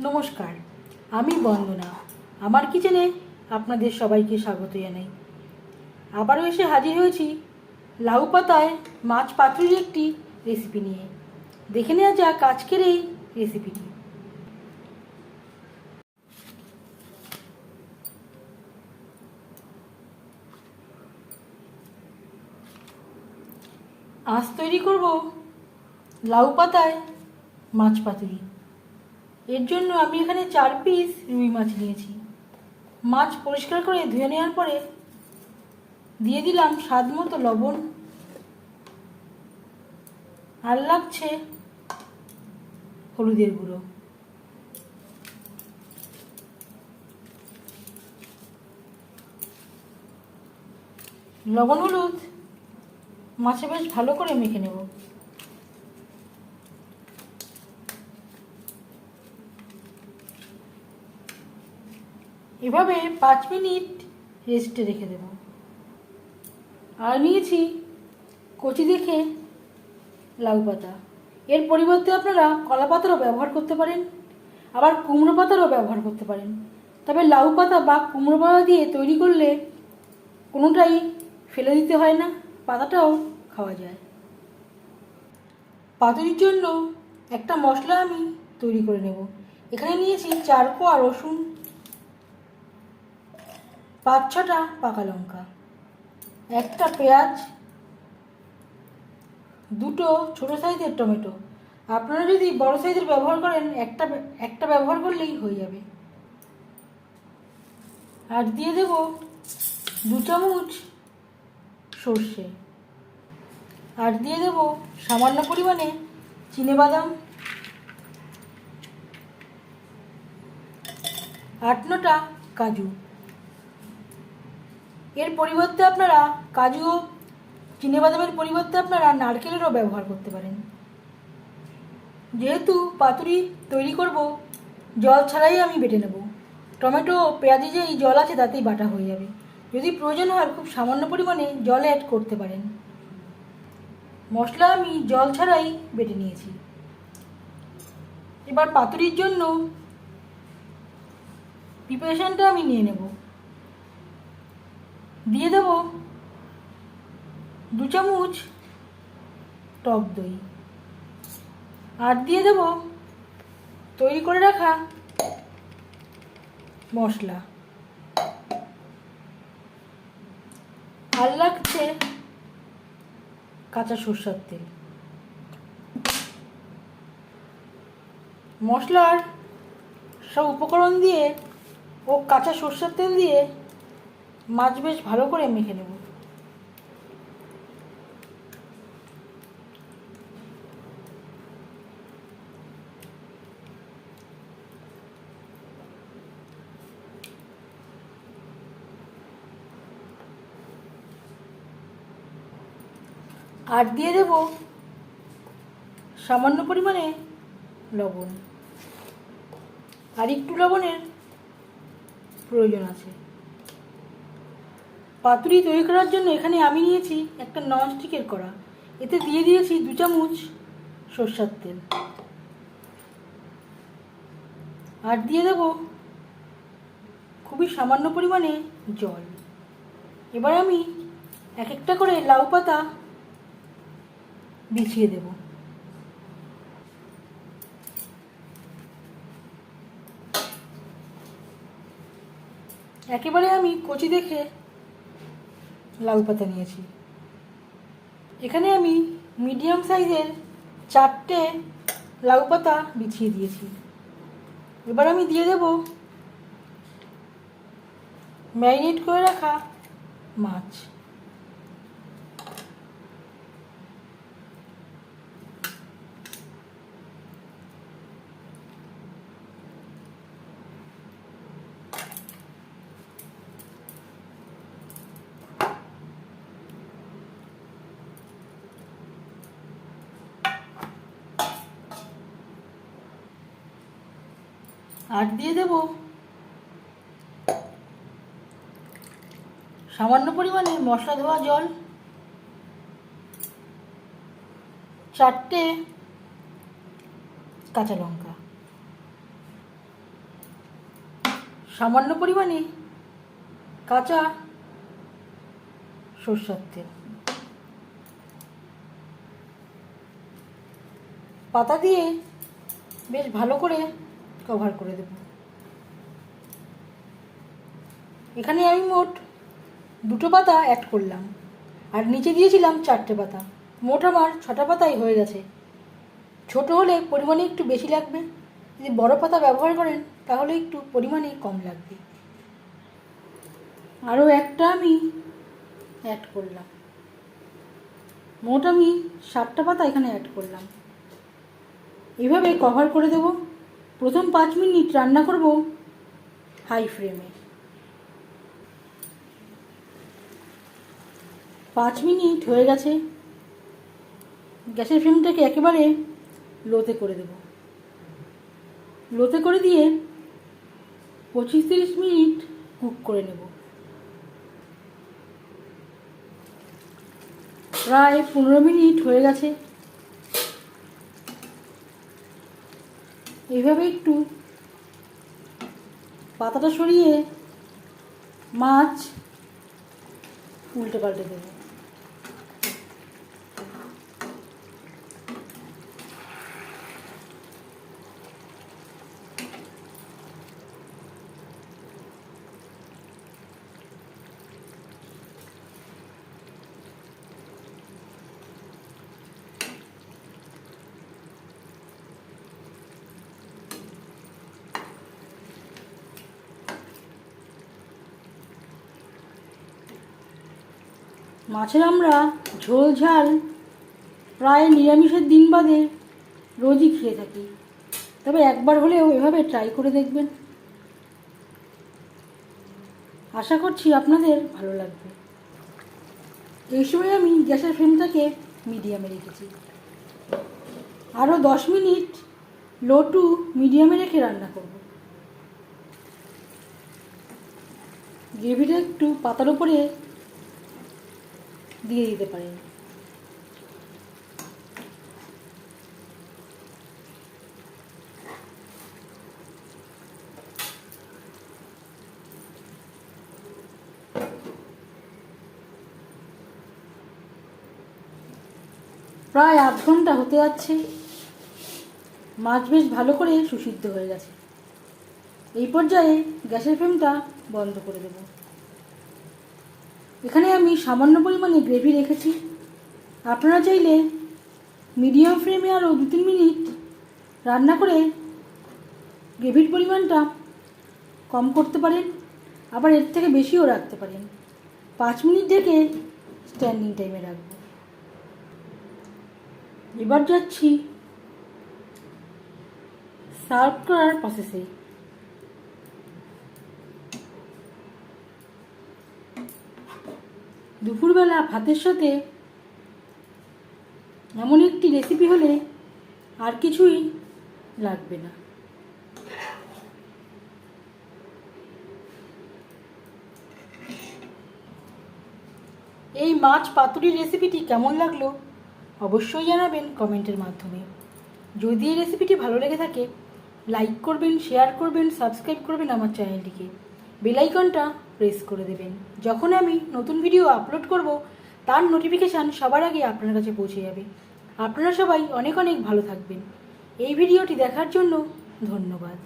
নমস্কার, আমি বন্দনা। আমার কিচেনে আপনাদের সবাইকে স্বাগত জানাই। আবারও এসে হাজির হয়েছি লাউ পাতায় মাছ পাতুরির একটি রেসিপি নিয়ে। দেখে নেওয়া যাক আজকের এই রেসিপিটি। আজ তৈরি করব লাউ পাতায় মাছ পাতুরি। এর জন্য আমি এখানে 4 পিস রুই মাছ নিয়েছি। মাছ পরিষ্কার করে ধুয়ে নেওয়ার পরে দিয়ে দিলাম স্বাদ মতো লবণ, আর লাগছে হলুদের গুঁড়ো। লবণ হলুদ মাছে বেশ ভালো করে মেখে নেব। এভাবে 5 মিনিট রেস্টে রেখে দেব। আর নিয়েছি কচি দেখে লাউ পাতা। এর পরিবর্তে আপনারা কলা পাতারও ব্যবহার করতে পারেন, আবার কুমড়ো পাতারও ব্যবহার করতে পারেন। তবে লাউ পাতা বা কুমড়ো পাতা দিয়ে তৈরি করলে কোনোটাই ফেলে দিতে হয় না, পাতাটাও খাওয়া যায়। পাতুরির জন্য একটা মশলা আমি তৈরি করে নেব। এখানে নিয়েছি 4 কোয়া রসুন, 5-6টা পাকা লঙ্কা, একটা পেঁয়াজ, 2টো ছোটো সাইজের টমেটো। আপনারা যদি বড় সাইজের ব্যবহার করেন একটা ব্যবহার করলেই হয়ে যাবে। আর দিয়ে দেব 2 চামচ সর্ষে, আর দিয়ে দেব সামান্য পরিমাণে চিনেবাদাম, 8-9টা কাজু। এর পরিবর্তে আপনারা কাজু ও চিনেবাদামের পরিবর্তে আপনারা নারকেলেরও ব্যবহার করতে পারেন। যেহেতু পাতুরি তৈরি করব, জল ছাড়াই আমি বেটে নেব। টমেটো ও পেঁয়াজে যে এই জল আছে তাতেই বাটা হয়ে যাবে। যদি প্রয়োজন হয় খুব সামান্য পরিমাণে জল অ্যাড করতে পারেন। মশলা আমি জল ছাড়াই বেটে নিয়েছি। এবার পাতুরির জন্য প্রিপারেশনটা আমি নিয়ে নেব। দিয়ে দেব 2 চামচ টক দই, আর দিয়ে দেব তৈরি করে রাখা মশলা, আর লাগছে কাঁচা সরষের তেল। মশলার সব উপকরণ দিয়ে ও কাঁচা সরষের তেল দিয়ে মাছ বেশ ভালো করে মেখে নেব। আর দিয়ে দেব সামান্য পরিমাণে লবণ, আর একটু লবণের প্রয়োজন আছে। পাতুরি তৈরি করার জন্য এখানে আমি নিয়েছি একটা ননস্টিকের কড়া। এতে দিয়ে দিয়েছি 2 চামচ সরষের তেল, আর দিয়ে দেব খুবই সামান্য পরিমাণে জল। এবার আমি এক একটা করে লাউ পাতা বিছিয়ে দেব। একেবারে আমি কচি দেখে লাউ পাতা নিয়েছি। এখানে আমি মিডিয়াম সাইজের 4টে লাউ পাতা বিছিয়ে দিয়েছি। এবার আমি দিয়ে দেব ম্যারিনেট করে রাখা মাছ। আর দিয়ে দেব সামান্য পরিমাণে মশলা ধোয়া জল, 4টে কাঁচা লঙ্কা। সামান্য পরিমাণে কাঁচা সরষের তেল, পাতা দিয়ে বেশ ভালো করে কভার করে দেব। এখানে আমি মোট 2টো পাতা অ্যাড করলাম, আর নিচে দিয়েছিলাম 4টে পাতা। মোট আমার 6টা পাতাই হয়ে গেছে। ছোট হলে পরিমাণে একটু বেশি লাগবে, যদি বড় পাতা ব্যবহার করেন তাহলে একটু পরিমাণে কম লাগবে। আরও একটা আমি অ্যাড করলাম, মোট আমি 7টা পাতা এখানে অ্যাড করলাম। এভাবে কভার করে দেব। প্রথম 5 মিনিট রান্না করব হাই ফ্লেমে। 5 মিনিট হয়ে গেছে। গ্যাসের ফ্লেমটাকে একেবারে লোতে করে দেব। লোতে করে দিয়ে 25-30 মিনিট কুক করে নেব। প্রায় 15 মিনিট হয়ে গেছে। এইভাবে একটু পাতাটা সরিয়ে মাছ উল্টে পাল্টে দেব। মাছের আমরা ঝোল ঝাল প্রায় নিরামিষের দিন বাদে রোজই খেয়ে থাকি, তবে একবার হলেও এভাবে ট্রাই করে দেখবেন। আশা করছি আপনাদের ভালো লাগবে। এই সময় আমি গ্যাসের ফ্লেমটাকে মিডিয়ামে রেখেছি। আরও 10 মিনিট লো টু মিডিয়ামে রেখে রান্না করব। গ্রেভিটা একটু পাতার উপরে দিয়ে দিতে পারেন। প্রায় আধ ঘন্টা হতে যাচ্ছে। মাছ বেশ ভালো করে সুসিদ্ধ হয়ে গেছে। এই পর্যায়ে গ্যাসের ফ্লেমটা বন্ধ করে দেব। এখানে আমি সামান্য পরিমাণে গ্রেভি রেখেছি। আপনারা চাইলে মিডিয়াম ফ্লেমে আরও 2-3 মিনিট রান্না করে গ্রেভির পরিমাণটা কম করতে পারেন, আবার এর থেকে বেশিও রাখতে পারেন। 5 মিনিট ঢেকে স্ট্যান্ডিং টাইমে রাখবো। এবার যাচ্ছি সার্ভ করার প্রসেসে। দুপুরবেলা ভাতের সাথে এমন একটি রেসিপি হলে আর কিছুই লাগবে না। এই মাছ পাতুরির রেসিপিটি কেমন লাগলো অবশ্যই জানাবেন কমেন্টের মাধ্যমে। যদি এই রেসিপিটি ভালো লেগে থাকে লাইক করবেন, শেয়ার করবেন, সাবস্ক্রাইব করবেন আমার চ্যানেলটিকে, বেল আইকনটা প্রেস করে দেবেন। যখন আমি নতুন ভিডিও আপলোড করব তার নোটিফিকেশান সবার আগে আপনার কাছে পৌঁছে যাবে। আপনারা সবাই অনেক অনেক ভালো থাকবেন। এই ভিডিওটি দেখার জন্য ধন্যবাদ।